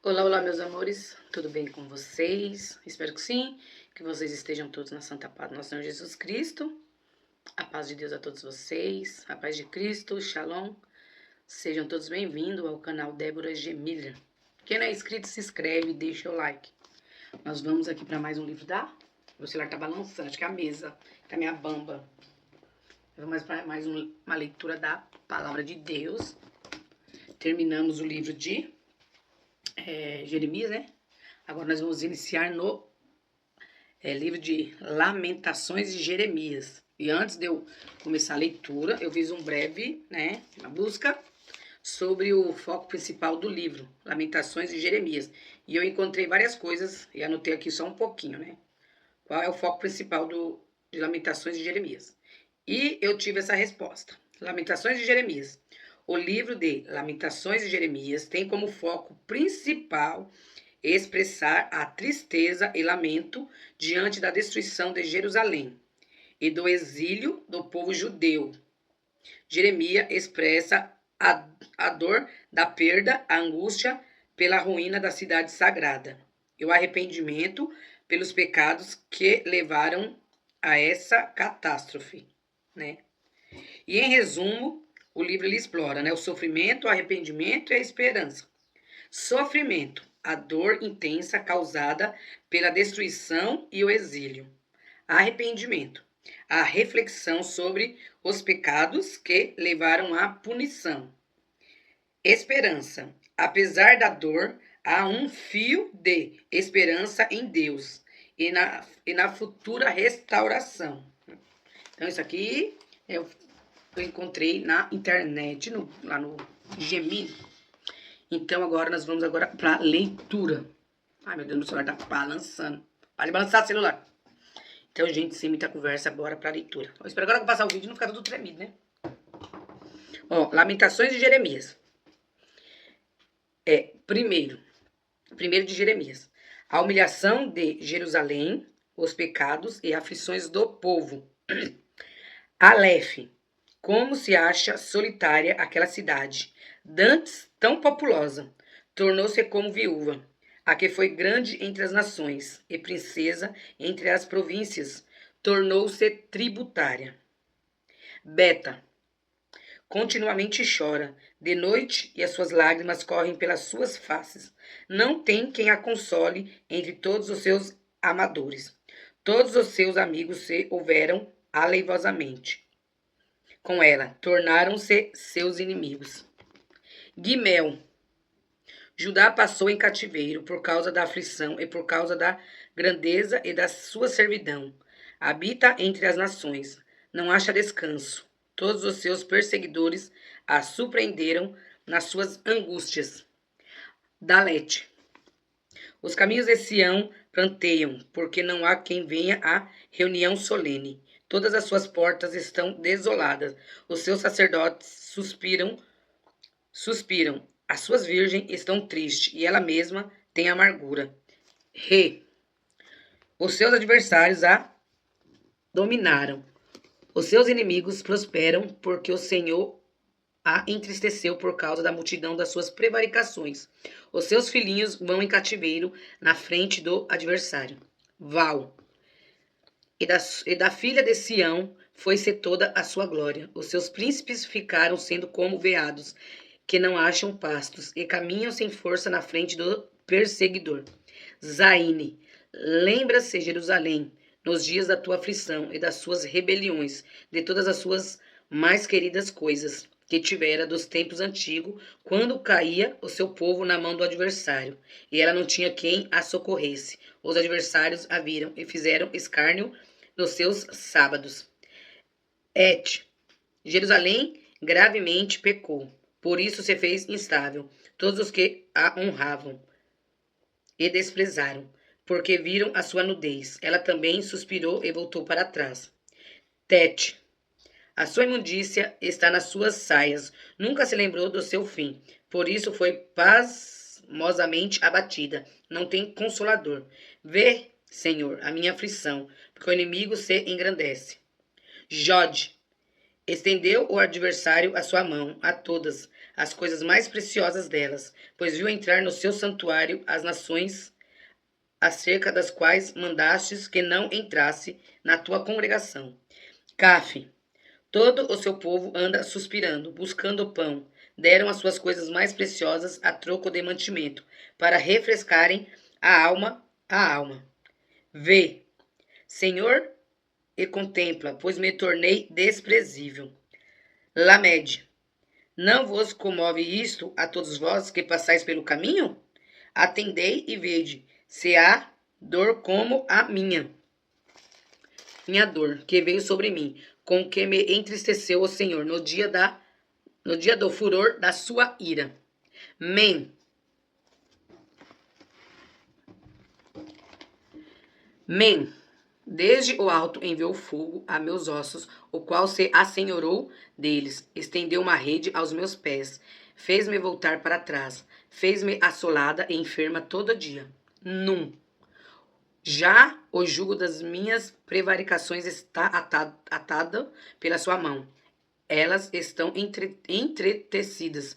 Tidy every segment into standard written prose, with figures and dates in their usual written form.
Olá, olá, meus amores, tudo bem com vocês? Espero que sim, que vocês estejam todos na santa paz do nosso Senhor Jesus Cristo. A paz de Deus a todos vocês, a paz de Cristo, Shalom. Sejam todos bem-vindos ao canal Débora G. Miller. Quem não é inscrito, se inscreve e deixa o like. Nós vamos aqui para mais um livro da... Meu celular tá balançando, acho que é a mesa, que é a minha bamba. Vamos para mais uma leitura da Palavra de Deus. Terminamos o livro de... Jeremias, né? Agora nós vamos iniciar no livro de Lamentações de Jeremias. E antes de eu começar a leitura, eu fiz um breve, uma busca sobre o foco principal do livro, Lamentações de Jeremias. E eu encontrei várias coisas e anotei aqui só um pouquinho, né? Qual é o foco principal de Lamentações de Jeremias? E eu tive essa resposta. Lamentações de Jeremias. O livro de Lamentações de Jeremias tem como foco principal expressar a tristeza e lamento diante da destruição de Jerusalém e do exílio do povo judeu. Jeremias expressa a dor da perda, a angústia pela ruína da cidade sagrada e o arrependimento pelos pecados que levaram a essa catástrofe, né? E em resumo, o livro ele explora, o sofrimento, o arrependimento e a esperança. Sofrimento, a dor intensa causada pela destruição e o exílio. Arrependimento, a reflexão sobre os pecados que levaram à punição. Esperança, apesar da dor, há um fio de esperança em Deus e na futura restauração. Então, isso aqui eu encontrei na internet, lá no Gemini. Então, agora nós vamos para leitura. Ai, meu Deus, meu celular tá balançando. Para de balançar o celular. Então, gente, sem muita conversa, bora para leitura. Eu espero agora que eu passar o vídeo não ficar tudo tremido, né? Ó, Lamentações de Jeremias. Primeiro de Jeremias. A humilhação de Jerusalém, os pecados e aflições do povo. Aleph. Como se acha solitária aquela cidade, dantes tão populosa, tornou-se como viúva, a que foi grande entre as nações e princesa entre as províncias, tornou-se tributária. Beta. Continuamente chora, de noite, e as suas lágrimas correm pelas suas faces. Não tem quem a console entre todos os seus amadores. Todos os seus amigos se houveram aleivosamente. Com ela, tornaram-se seus inimigos. Guimel. Judá passou em cativeiro por causa da aflição e por causa da grandeza e da sua servidão. Habita entre as nações, não acha descanso. Todos os seus perseguidores a surpreenderam nas suas angústias. Dalete. Os caminhos de Sião pranteiam, porque não há quem venha à reunião solene. Todas as suas portas estão desoladas. Os seus sacerdotes suspiram. As suas virgens estão tristes e ela mesma tem amargura. Os seus adversários a dominaram. Os seus inimigos prosperam porque o Senhor a entristeceu por causa da multidão das suas prevaricações. Os seus filhinhos vão em cativeiro na frente do adversário. Val. E da filha de Sião foi-se toda a sua glória. Os seus príncipes ficaram sendo como veados, que não acham pastos, e caminham sem força na frente do perseguidor. Zaine, lembra-se, Jerusalém, nos dias da tua aflição e das suas rebeliões, de todas as suas mais queridas coisas que tivera dos tempos antigos, quando caía o seu povo na mão do adversário, e ela não tinha quem a socorresse. Os adversários a viram e fizeram escárnio nos seus sábados. Jerusalém gravemente pecou, por isso se fez instável. Todos os que a honravam e desprezaram, porque viram a sua nudez. Ela também suspirou e voltou para trás. Tete. A sua imundícia está nas suas saias. Nunca se lembrou do seu fim. Por isso foi pasmosamente abatida. Não tem consolador. Vê, Senhor, a minha aflição, porque o inimigo se engrandece. Jode. Estendeu o adversário a sua mão a todas, as coisas mais preciosas delas, pois viu entrar no seu santuário as nações acerca das quais mandastes que não entrasse na tua congregação. Cafe, todo o seu povo anda suspirando, buscando pão. Deram as suas coisas mais preciosas a troco de mantimento, para refrescarem a alma. Vê, Senhor, e contempla, pois me tornei desprezível. Lamed, não vos comove isto a todos vós que passais pelo caminho? Atendei e vede, se há dor como a minha dor, que veio sobre mim, com que me entristeceu o Senhor no dia do furor da sua ira. Men, desde o alto enviou fogo a meus ossos, o qual se assenhorou deles, estendeu uma rede aos meus pés, fez-me voltar para trás, fez-me assolada e enferma todo dia. Já o jugo das minhas prevaricações está atado pela sua mão. Elas estão entretecidas,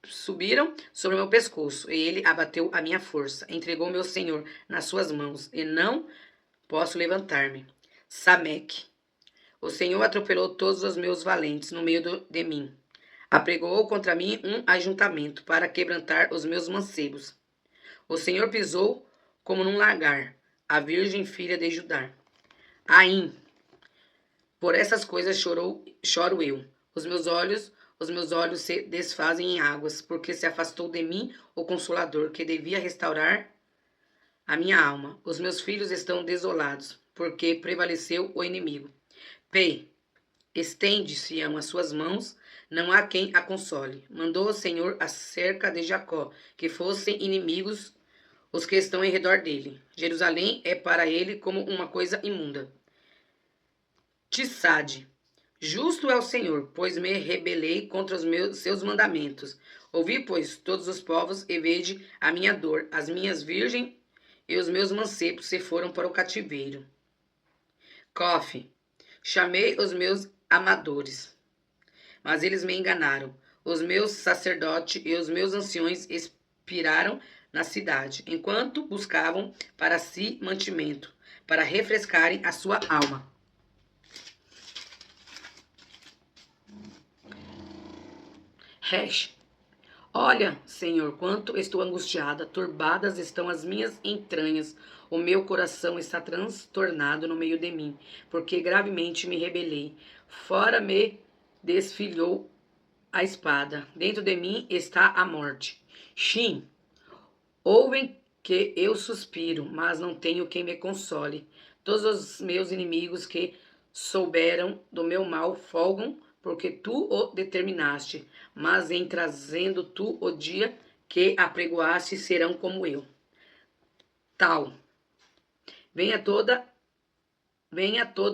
subiram sobre o meu pescoço, e ele abateu a minha força, entregou meu Senhor nas suas mãos, e não posso levantar-me. Sameque, o Senhor atropelou todos os meus valentes no meio de mim. Apregoou contra mim um ajuntamento para quebrantar os meus mancebos. O Senhor pisou como num lagar a virgem filha de Judá. Aim, por essas coisas choro eu. Os meus olhos se desfazem em águas, porque se afastou de mim o Consolador, que devia restaurar a minha alma. Os meus filhos estão desolados, porque prevaleceu o inimigo. Estende, Sião, as suas mãos, não há quem a console. Mandou o Senhor acerca de Jacó, que fossem inimigos os que estão em redor dele. Jerusalém é para ele como uma coisa imunda. Tissade, justo é o Senhor, pois me rebelei contra os seus mandamentos. Ouvi, pois, todos os povos, e vede a minha dor. As minhas virgens e os meus mancebos se foram para o cativeiro. Cofe, chamei os meus amadores, mas eles me enganaram. Os meus sacerdotes e os meus anciões expiraram na cidade, enquanto buscavam para si mantimento, para refrescarem a sua alma. Resh, olha, Senhor, quanto estou angustiada, turbadas estão as minhas entranhas, o meu coração está transtornado no meio de mim, porque gravemente me rebelei. Fora me desfilhou a espada, dentro de mim está a morte. Shim, ouvem que eu suspiro, mas não tenho quem me console. Todos os meus inimigos que souberam do meu mal folgam, porque tu o determinaste, mas em trazendo tu o dia que apregoaste serão como eu. Tal, venha toda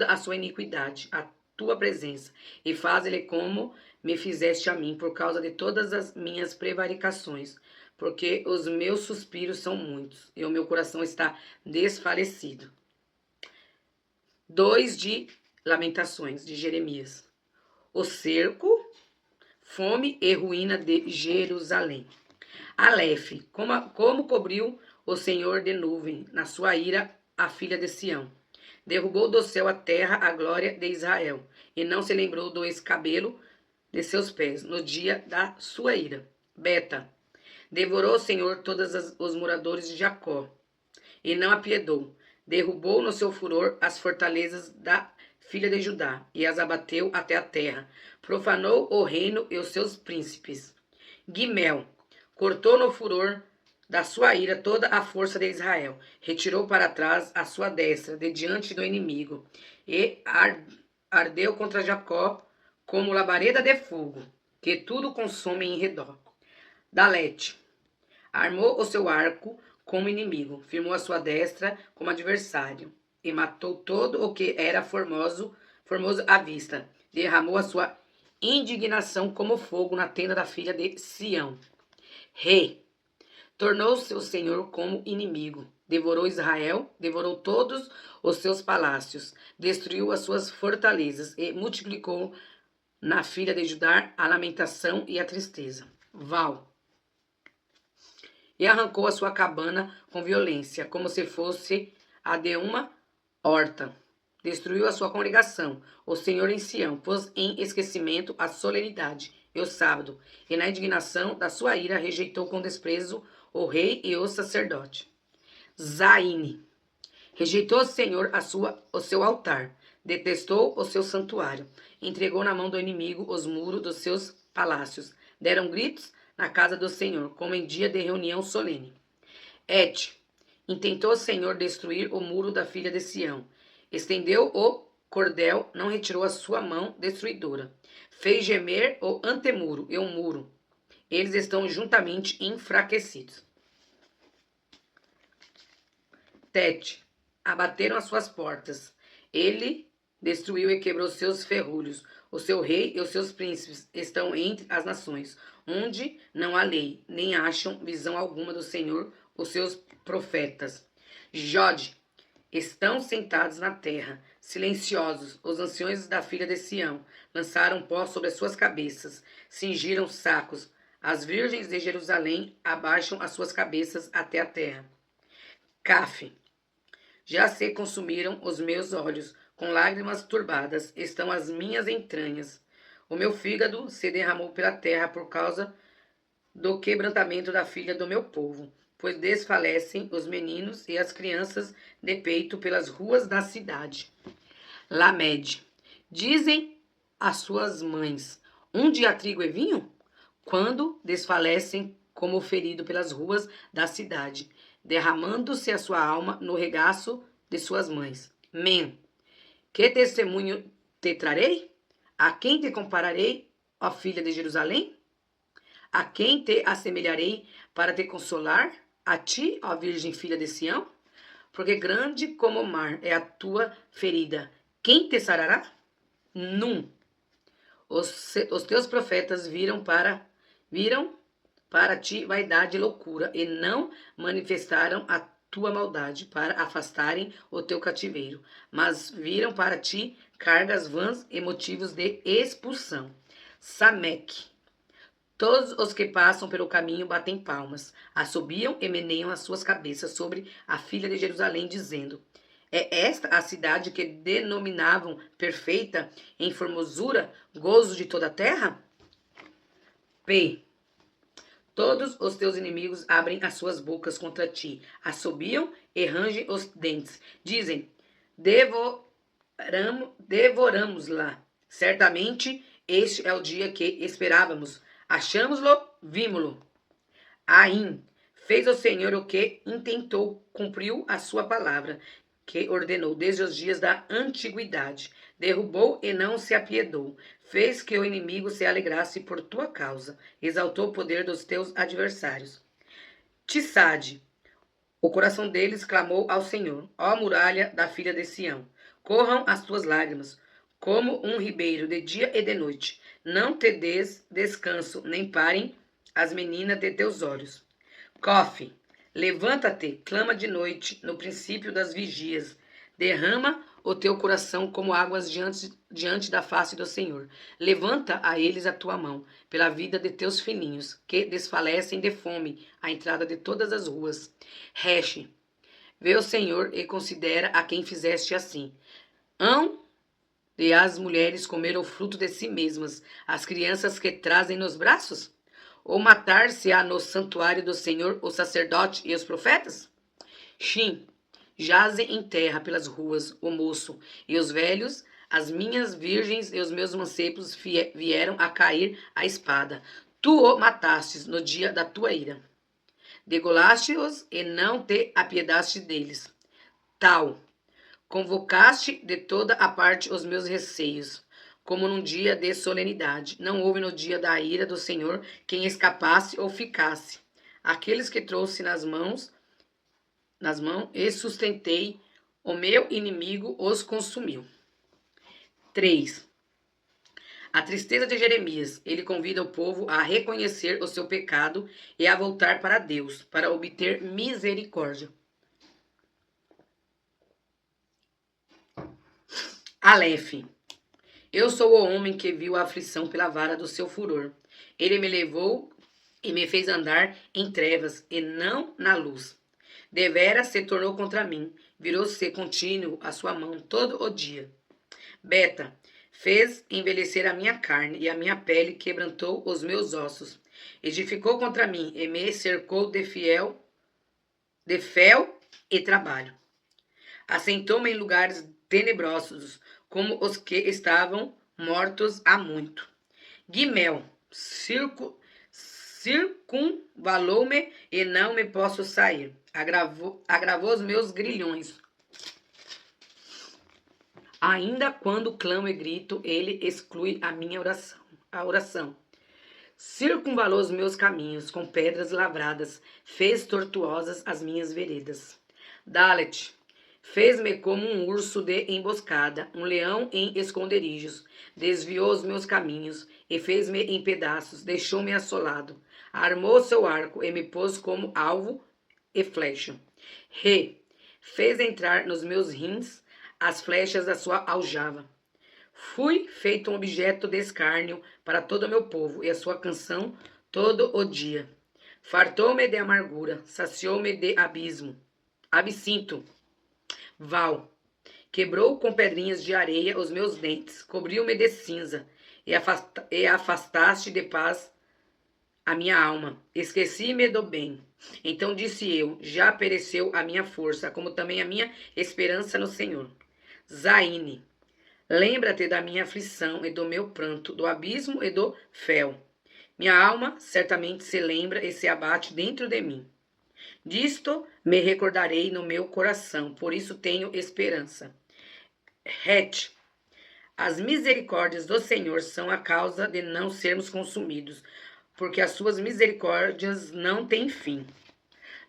a sua iniquidade, a tua presença, e faz-lhe como me fizeste a mim, por causa de todas as minhas prevaricações, porque os meus suspiros são muitos, e o meu coração está desfalecido. 2 de Lamentações, de Jeremias. O cerco, fome e ruína de Jerusalém. Aleph, como cobriu o Senhor de nuvem, na sua ira, a filha de Sião. Derrubou do céu a terra a glória de Israel, e não se lembrou do escabelo de seus pés, no dia da sua ira. Beta, devorou o Senhor todos os moradores de Jacó, e não apiedou. Derrubou no seu furor as fortalezas da filha de Judá, e as abateu até a terra. Profanou o reino e os seus príncipes. Guimel, cortou no furor da sua ira toda a força de Israel. Retirou para trás a sua destra, de diante do inimigo. E ardeu contra Jacó como labareda de fogo, que tudo consome em redor. Dalete, armou o seu arco como inimigo, firmou a sua destra como adversário, e matou todo o que era formoso à vista. Derramou a sua indignação como fogo na tenda da filha de Sião. Rei, tornou-se o Senhor como inimigo, devorou Israel, devorou todos os seus palácios, destruiu as suas fortalezas e multiplicou na filha de Judá a lamentação e a tristeza. Val. E arrancou a sua cabana com violência, como se fosse a de uma horta. Destruiu a sua congregação, o Senhor em Sião, pôs em esquecimento a solenidade e o sábado, e na indignação da sua ira rejeitou com desprezo o rei e o sacerdote. Zaine. Rejeitou o Senhor o seu altar, detestou o seu santuário, entregou na mão do inimigo os muros dos seus palácios. Deram gritos na casa do Senhor, como em dia de reunião solene. Et. Intentou o Senhor destruir o muro da filha de Sião. Estendeu o cordel, não retirou a sua mão destruidora. Fez gemer o antemuro e o muro. Eles estão juntamente enfraquecidos. Tete. Abateram as suas portas. Ele destruiu e quebrou seus ferrolhos. O seu rei e os seus príncipes estão entre as nações, onde não há lei, nem acham visão alguma do Senhor os seus profetas. Jode. Estão sentados na terra, silenciosos, os anciões da filha de Sião. Lançaram pó sobre as suas cabeças, cingiram sacos. As virgens de Jerusalém abaixam as suas cabeças até a terra. Caf. Já se consumiram os meus olhos, com lágrimas turbadas estão as minhas entranhas. O meu fígado se derramou pela terra por causa do quebrantamento da filha do meu povo, pois desfalecem os meninos e as crianças de peito pelas ruas da cidade. Lamed. Dizem as suas mães, onde há trigo e vinho? Quando desfalecem como ferido pelas ruas da cidade, derramando-se a sua alma no regaço de suas mães. Men. Que testemunho te trarei? A quem te compararei, ó filha de Jerusalém? A quem te assemelharei para te consolar? A ti, ó virgem filha de Sião? Porque grande como o mar é a tua ferida. Quem te sarará? Num. Os teus profetas viram para ti vaidade e loucura, e não manifestaram a tua maldade para afastarem o teu cativeiro, mas viram para ti cargas vãs e motivos de expulsão. Samek. Todos os que passam pelo caminho batem palmas, assobiam e meneiam as suas cabeças sobre a filha de Jerusalém, dizendo: é esta a cidade que denominavam perfeita, em formosura, gozo de toda a terra? P. Todos os teus inimigos abrem as suas bocas contra ti, assobiam e rangem os dentes. Dizem: devoramos-la. Certamente este é o dia que esperávamos. Achamos-lo, vimos-lo. Aim. Fez o Senhor o que intentou, cumpriu a sua palavra, que ordenou desde os dias da antiguidade. Derrubou e não se apiedou. Fez que o inimigo se alegrasse por tua causa. Exaltou o poder dos teus adversários. Tissade. O coração deles clamou ao Senhor. Ó muralha da filha de Sião, corram as tuas lágrimas, como um ribeiro de dia e de noite. Não te des descanso, nem parem as meninas de teus olhos. Cofe. Levanta-te, clama de noite, no princípio das vigias. Derrama o teu coração como águas diante da face do Senhor. Levanta a eles a tua mão, pela vida de teus filhinhos, que desfalecem de fome à entrada de todas as ruas. Reche. Vê o Senhor e considera a quem fizeste assim. Hão de as mulheres comer o fruto de si mesmas, as crianças que trazem nos braços? Ou matar-se-á no santuário do Senhor o sacerdote e os profetas? Shim. Jazem em terra pelas ruas o moço e os velhos, as minhas virgens e os meus mancebos vieram a cair à espada. Tu o matastes no dia da tua ira. Degolaste-os e não te apiedaste deles. Tal. Convocaste de toda a parte os meus receios, como num dia de solenidade. Não houve no dia da ira do Senhor quem escapasse ou ficasse. Aqueles que trouxe nas mãos e sustentei, o meu inimigo os consumiu. 3. A tristeza de Jeremias. Ele convida o povo a reconhecer o seu pecado e a voltar para Deus, para obter misericórdia. Aleph. Eu sou o homem que viu a aflição pela vara do seu furor. Ele me levou e me fez andar em trevas e não na luz. Deveras se tornou contra mim, virou-se contínuo a sua mão todo o dia. Beta fez envelhecer a minha carne e a minha pele quebrantou os meus ossos. Edificou contra mim e me cercou de fel e trabalho. Assentou-me em lugares tenebrosos, como os que estavam mortos há muito. Guimel, circunvalou-me e não me posso sair. Agravou os meus grilhões. Ainda quando clamo e grito, ele exclui a minha oração. Circunvalou os meus caminhos com pedras lavradas, fez tortuosas as minhas veredas. Dalet, fez-me como um urso de emboscada, um leão em esconderijos. Desviou os meus caminhos e fez-me em pedaços, deixou-me assolado. Armou seu arco e me pôs como alvo e flecha. Fez entrar nos meus rins as flechas da sua aljava. Fui feito um objeto de escárnio para todo o meu povo, e a sua canção todo o dia. Fartou-me de amargura, saciou-me de absinto, val. Quebrou com pedrinhas de areia os meus dentes, cobriu-me de cinza, e afastaste de paz a minha alma. Esqueci-me do bem. Então disse eu, já pereceu a minha força, como também a minha esperança no Senhor. Zaine, lembra-te da minha aflição e do meu pranto, do abismo e do fel. Minha alma certamente se lembra e se abate dentro de mim. Disto me recordarei no meu coração, por isso tenho esperança. As misericórdias do Senhor são a causa de não sermos consumidos, porque as suas misericórdias não têm fim.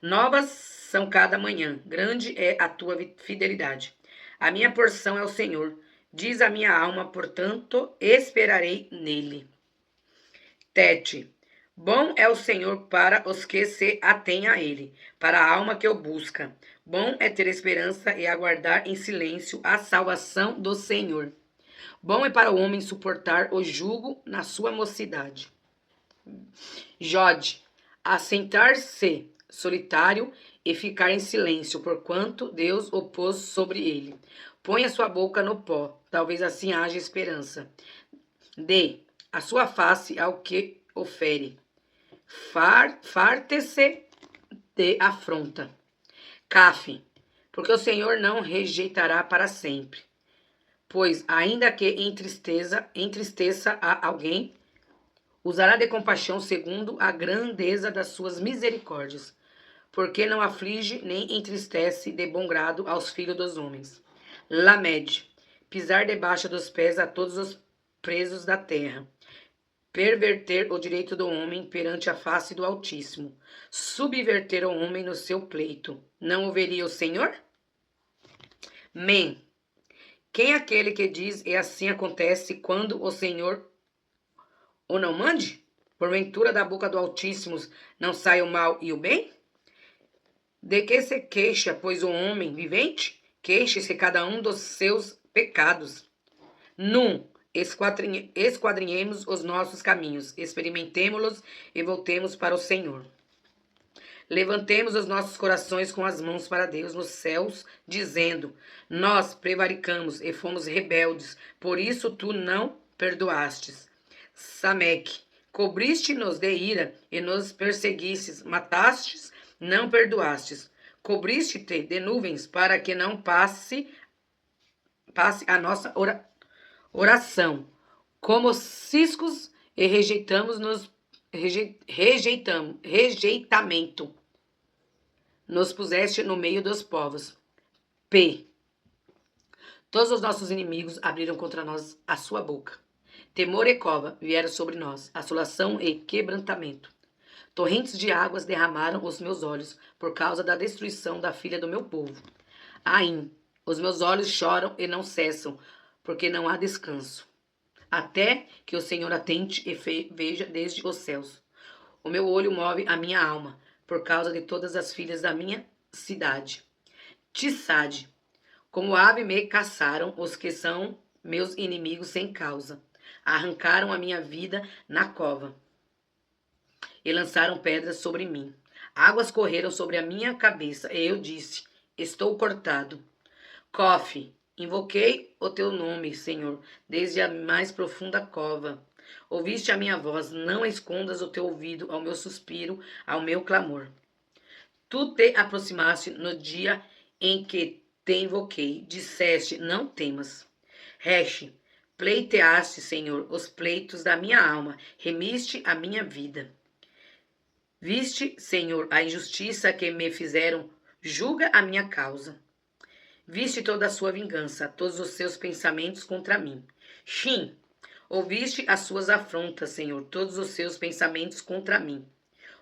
Novas são cada manhã, grande é a tua fidelidade. A minha porção é o Senhor, diz a minha alma, portanto, esperarei nele. Bom é o Senhor para os que se atêm a ele, para a alma que o busca. Bom é ter esperança e aguardar em silêncio a salvação do Senhor. Bom é para o homem suportar o jugo na sua mocidade. Jode, assentar-se solitário e ficar em silêncio, porquanto Deus o pôs sobre ele. Põe a sua boca no pó, talvez assim haja esperança. Dê a sua face ao que o fere. Farte-se de afronta. Cafe, porque o Senhor não rejeitará para sempre. Pois, ainda que entristeça a alguém, usará de compaixão segundo a grandeza das suas misericórdias, porque não aflige nem entristece de bom grado aos filhos dos homens. Lamed, pisar debaixo dos pés a todos os presos da terra, perverter o direito do homem perante a face do Altíssimo, subverter o homem no seu pleito. Não o veria o Senhor? Men, quem é aquele que diz e assim acontece quando o Senhor o não mande? Porventura da boca do Altíssimo não sai o mal e o bem? De que se queixa, pois, o homem vivente? Queixe-se cada um dos seus pecados. Esquadrinhemos os nossos caminhos, experimentemo-los e voltemos para o Senhor. Levantemos os nossos corações com as mãos para Deus nos céus, dizendo: nós prevaricamos e fomos rebeldes, por isso tu não perdoastes. Sameque, cobriste-nos de ira e nos perseguistes, matastes, não perdoastes. Cobriste-te de nuvens para que não passe a nossa oração. Como ciscos e rejeitamento. Nos puseste no meio dos povos. Todos os nossos inimigos abriram contra nós a sua boca. Temor e cova vieram sobre nós, assolação e quebrantamento. Torrentes de águas derramaram os meus olhos por causa da destruição da filha do meu povo. Os meus olhos choram e não cessam, porque não há descanso. Até que o Senhor atente e veja desde os céus. O meu olho move a minha alma, por causa de todas as filhas da minha cidade. Tissade, como ave me caçaram os que são meus inimigos sem causa. Arrancaram a minha vida na cova e lançaram pedras sobre mim. Águas correram sobre a minha cabeça, e eu disse: estou cortado. Cofe, invoquei o teu nome, Senhor, desde a mais profunda cova. Ouviste a minha voz, não escondas o teu ouvido ao meu suspiro, ao meu clamor. Tu te aproximaste no dia em que te invoquei, disseste: não temas. Reche, pleiteaste, Senhor, os pleitos da minha alma, remiste a minha vida. Viste, Senhor, a injustiça que me fizeram, julga a minha causa. Viste toda a sua vingança, todos os seus pensamentos contra mim. Shim, ouviste as suas afrontas, Senhor, todos os seus pensamentos contra mim.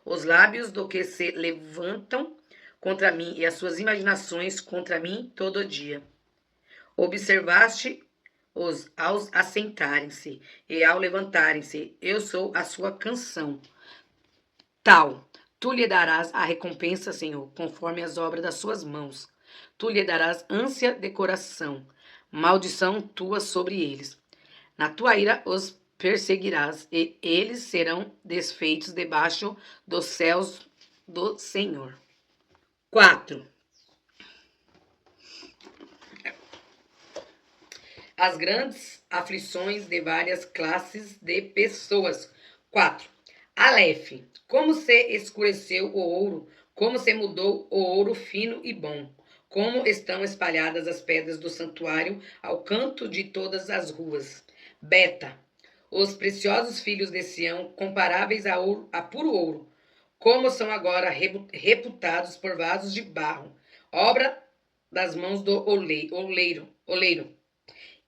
Os lábios do que se levantam contra mim e as suas imaginações contra mim todo dia. Observaste-os ao assentarem-se e ao levantarem-se. Eu sou a sua canção. Tal, tu lhe darás a recompensa, Senhor, conforme as obras das suas mãos. Tu lhe darás ânsia de coração, maldição tua sobre eles. Na tua ira os perseguirás, e eles serão desfeitos debaixo dos céus do Senhor. 4. As grandes aflições de várias classes de pessoas. 4. Aleph, como se escureceu o ouro, como se mudou o ouro fino e bom, como estão espalhadas as pedras do santuário ao canto de todas as ruas. Beta, os preciosos filhos de Sião, comparáveis a puro ouro, como são agora reputados por vasos de barro, obra das mãos do oleiro.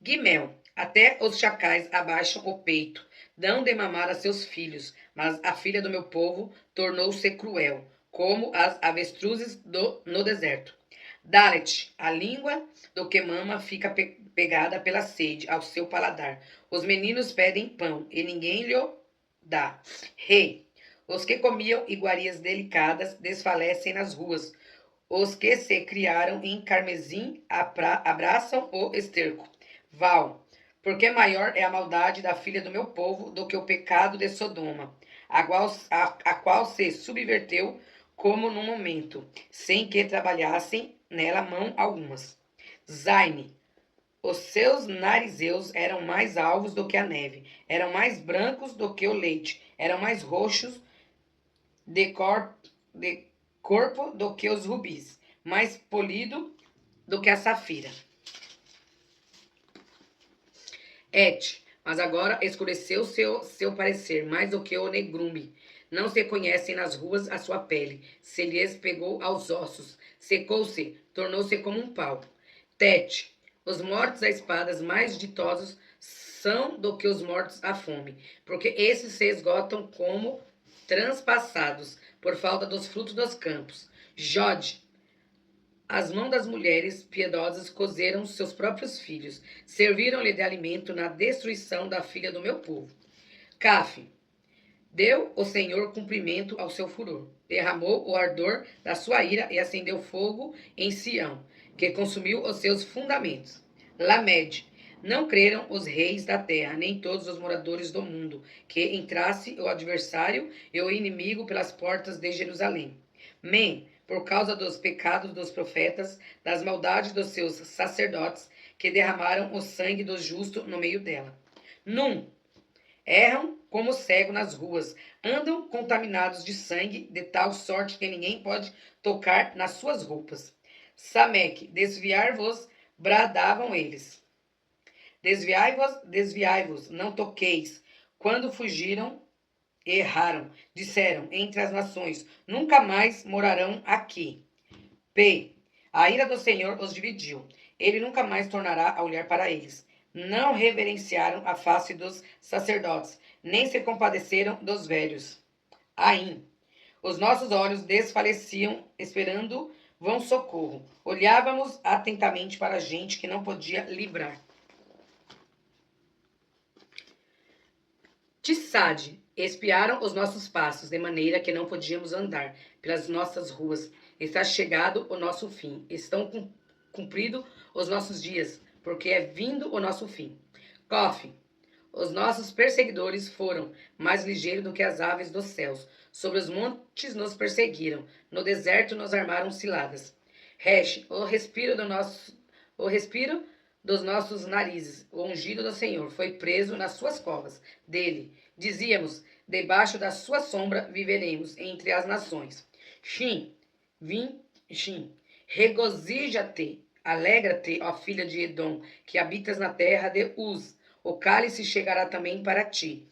Guimel, até os chacais abaixam o peito, dão de mamar a seus filhos, mas a filha do meu povo tornou-se cruel, como as avestruzes no deserto. Dalet, a língua do que mama fica pegada pela sede ao seu paladar. Os meninos pedem pão e ninguém lhe dá. Rei, os que comiam iguarias delicadas desfalecem nas ruas. Os que se criaram em carmesim abraçam o esterco. Val, porque maior é a maldade da filha do meu povo do que o pecado de Sodoma, a qual se subverteu como num momento, sem que trabalhassem nela mão algumas. Zaine, os seus narizeus eram mais alvos do que a neve, eram mais brancos do que o leite, eram mais roxos de corpo do que os rubis, mais polido do que a safira. Et, mas agora escureceu seu parecer mais do que o negrume. Não se conhecem nas ruas a sua pele, se lhes pegou aos ossos, secou-se, tornou-se como um pau. Tete, os mortos a espadas mais ditosos são do que os mortos à fome, porque esses se esgotam como transpassados, por falta dos frutos dos campos. Jode, as mãos das mulheres piedosas cozeram seus próprios filhos, serviram-lhe de alimento na destruição da filha do meu povo. Caf, deu o Senhor cumprimento ao seu furor, derramou o ardor da sua ira e acendeu fogo em Sião, que consumiu os seus fundamentos. Lamed, não creram os reis da terra, nem todos os moradores do mundo, que entrasse o adversário e o inimigo pelas portas de Jerusalém. Men, por causa dos pecados dos profetas, das maldades dos seus sacerdotes, que derramaram o sangue do justo no meio dela. Num, erram como cego nas ruas, andam contaminados de sangue, de tal sorte que ninguém pode tocar nas suas roupas. Sameque, desviar-vos, bradavam eles. Desviai-vos, não toqueis. Quando fugiram, erraram, disseram entre as nações, nunca mais morarão aqui. P. A ira do Senhor os dividiu. Ele nunca mais tornará a olhar para eles. Não reverenciaram a face dos sacerdotes, nem se compadeceram dos velhos. Aim. Os nossos olhos desfaleciam, esperando vão socorro. Olhávamos atentamente para a gente que não podia livrar. Tissade, espiaram os nossos passos, de maneira que não podíamos andar pelas nossas ruas. Está chegado o nosso fim. Estão cumpridos os nossos dias. porque é vindo o nosso fim. Cofe, os nossos perseguidores foram mais ligeiros do que as aves dos céus. Sobre os montes nos perseguiram, no deserto nos armaram ciladas. Resh, o respiro dos nossos narizes, o ungido do Senhor, foi preso nas suas covas. Dele, dizíamos, debaixo da sua sombra viveremos entre as nações. Shin, regozija-te, alegra-te, ó filha de Edom, que habitas na terra de Uz. O cálice chegará também para ti.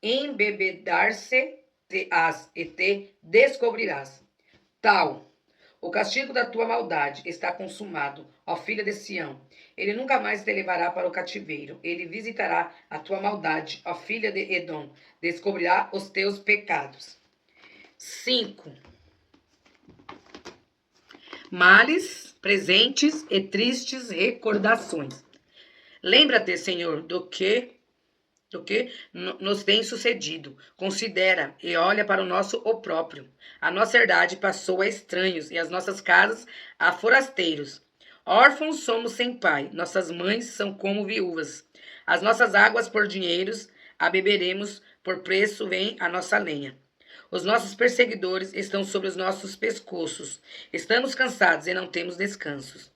Embebedar-se-te-ás e te descobrirás. Tal, o castigo da tua maldade está consumado, ó filha de Sião. Ele nunca mais te levará para o cativeiro. Ele visitará a tua maldade, ó filha de Edom. Descobrirá os teus pecados. 5. Males, presentes e tristes recordações. Lembra-te, Senhor, do que nos tem sucedido. Considera e olha para o nosso opróbrio. A nossa herdade passou a estranhos e as nossas casas a forasteiros. Órfãos somos sem pai, nossas mães são como viúvas. As nossas águas por dinheiros a beberemos, por preço vem a nossa lenha. Os nossos perseguidores estão sobre os nossos pescoços. Estamos cansados e não temos descansos.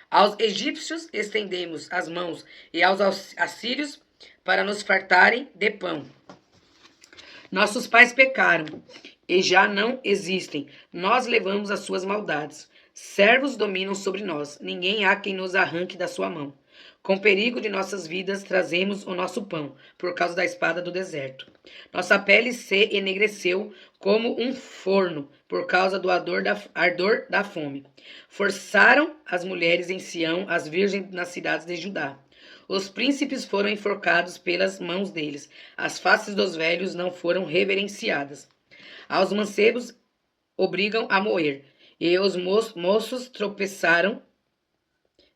Aos egípcios estendemos as mãos e aos assírios para nos fartarem de pão. Nossos pais pecaram e já não existem. Nós levamos as suas maldades. Servos dominam sobre nós. Ninguém há quem nos arranque da sua mão. Com perigo de nossas vidas trazemos o nosso pão, por causa da espada do deserto. Nossa pele se enegreceu como um forno, por causa do ardor da fome. Forçaram as mulheres em Sião, as virgens nas cidades de Judá. Os príncipes foram enforcados pelas mãos deles. As faces dos velhos não foram reverenciadas. Aos mancebos obrigam a moer, e os moços tropeçaram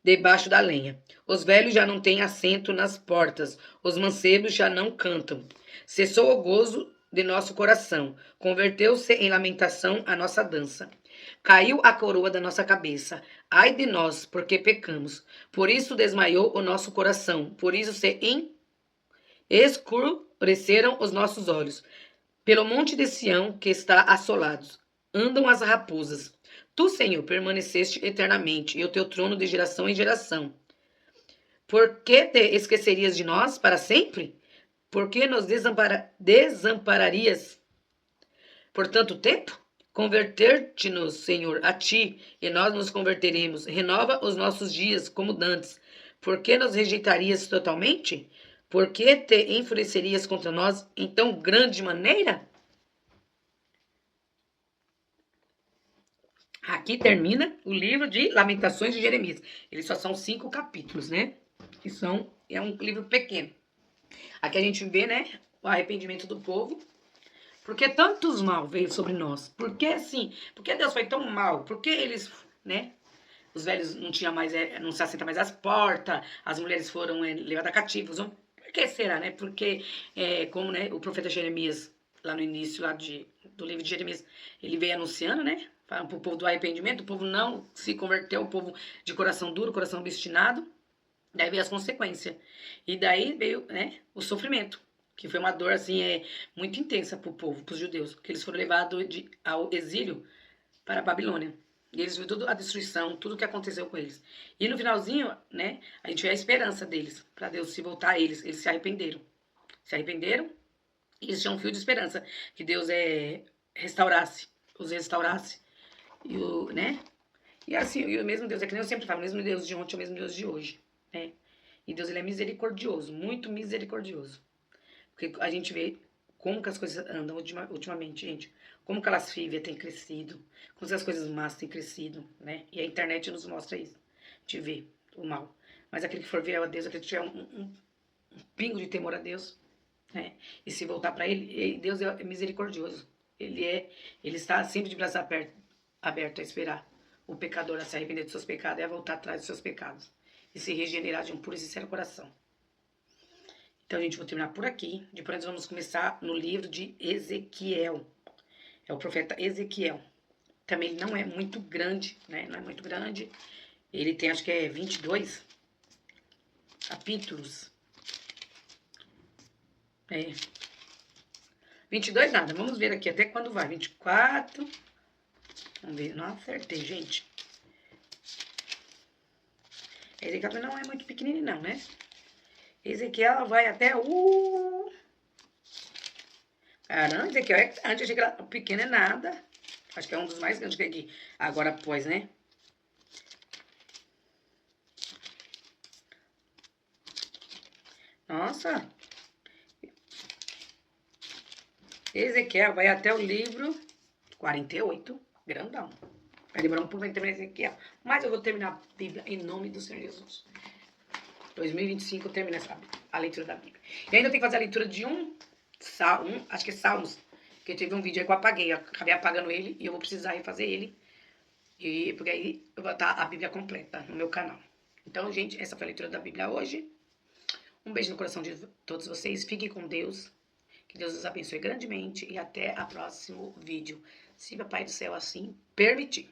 debaixo da lenha. Os velhos já não têm assento nas portas, os mancebos já não cantam. Cessou o gozo de nosso coração, converteu-se em lamentação a nossa dança. Caiu a coroa da nossa cabeça. Ai de nós, porque pecamos. Por isso desmaiou o nosso coração, por isso se escureceram os nossos olhos. Pelo monte de Sião, que está assolado, andam as raposas. Tu, Senhor, permaneceste eternamente, e o teu trono de geração em geração. Por que te esquecerias de nós para sempre? Por que nos desampararias por tanto tempo? Converter-te-nos, Senhor, a ti, e nós nos converteremos. Renova os nossos dias como dantes. Por que nos rejeitarias totalmente? Por que te enfurecerias contra nós em tão grande maneira? Aqui termina o livro de Lamentações de Jeremias. Eles só são 5 capítulos, né? É um livro pequeno. Aqui a gente vê, né, o arrependimento do povo. Por que tantos mal veio sobre nós? Por que assim? Por que Deus foi tão mal? Por que eles, né? Os velhos não tinham mais, não se assentam mais às portas, as mulheres foram levadas cativas. Por que será, né? Porque, como, né, o profeta Jeremias, lá no início do livro de Jeremias, ele veio anunciando, né? Para o povo do arrependimento, o povo não se converteu, o povo de coração duro, coração obstinado. Daí veio as consequências. E daí veio, né, o sofrimento, que foi uma dor, assim, muito intensa para o povo, para os judeus, porque eles foram levados ao exílio para a Babilônia. E eles viram toda a destruição, tudo o que aconteceu com eles. E no finalzinho, né, a gente vê a esperança deles, para Deus se voltar a eles. Eles se arrependeram. Se arrependeram e eles tinham um fio de esperança, que Deus os restaurasse. Né? E assim, e o mesmo Deus, é que nem eu sempre falo, o mesmo Deus de ontem é o mesmo Deus de hoje. Né? E Deus, ele é misericordioso, muito misericordioso. Porque a gente vê como que as coisas andam ultimamente, gente. Como que a lascívia tem crescido. Como que as coisas más têm crescido, né? E a internet nos mostra isso. A gente vê o mal. Mas aquele que for ver a Deus, aquele que tiver um pingo de temor a Deus, né? E se voltar para ele, Deus é misericordioso. Ele está sempre de braços aberto a esperar o pecador a se arrepender dos seus pecados e a voltar atrás dos seus pecados. E se regenerar de um puro e sincero coração. Então, gente, vou terminar por aqui. Depois nós vamos começar no livro de Ezequiel. É o profeta Ezequiel. Também ele não é muito grande, né? Não é muito grande. Ele tem, acho que 22 capítulos. 22 nada, vamos ver aqui até quando vai. 24. Vamos ver, não acertei, gente. Ezequiel não é muito pequenininho não, né? Ezequiel vai até o... Caramba, Ezequiel é grande, achei que era pequeno é nada. Acho que é um dos mais grandes que aqui. Agora, após, né? Nossa. Ezequiel vai até o livro 48, grandão. Vai demorar um pouco para terminar Ezequiel. Mas eu vou terminar a Bíblia em nome do Senhor Jesus. 2025 eu termino a leitura da Bíblia. E ainda tem que fazer a leitura de acho que é Salmos. Porque teve um vídeo aí que eu apaguei. Eu acabei apagando ele e eu vou precisar refazer ele. Porque aí eu vou estar a Bíblia completa no meu canal. Então, gente, essa foi a leitura da Bíblia hoje. Um beijo no coração de todos vocês. Fiquem com Deus. Que Deus os abençoe grandemente. E até o próximo vídeo. Se o Pai do Céu assim permitir.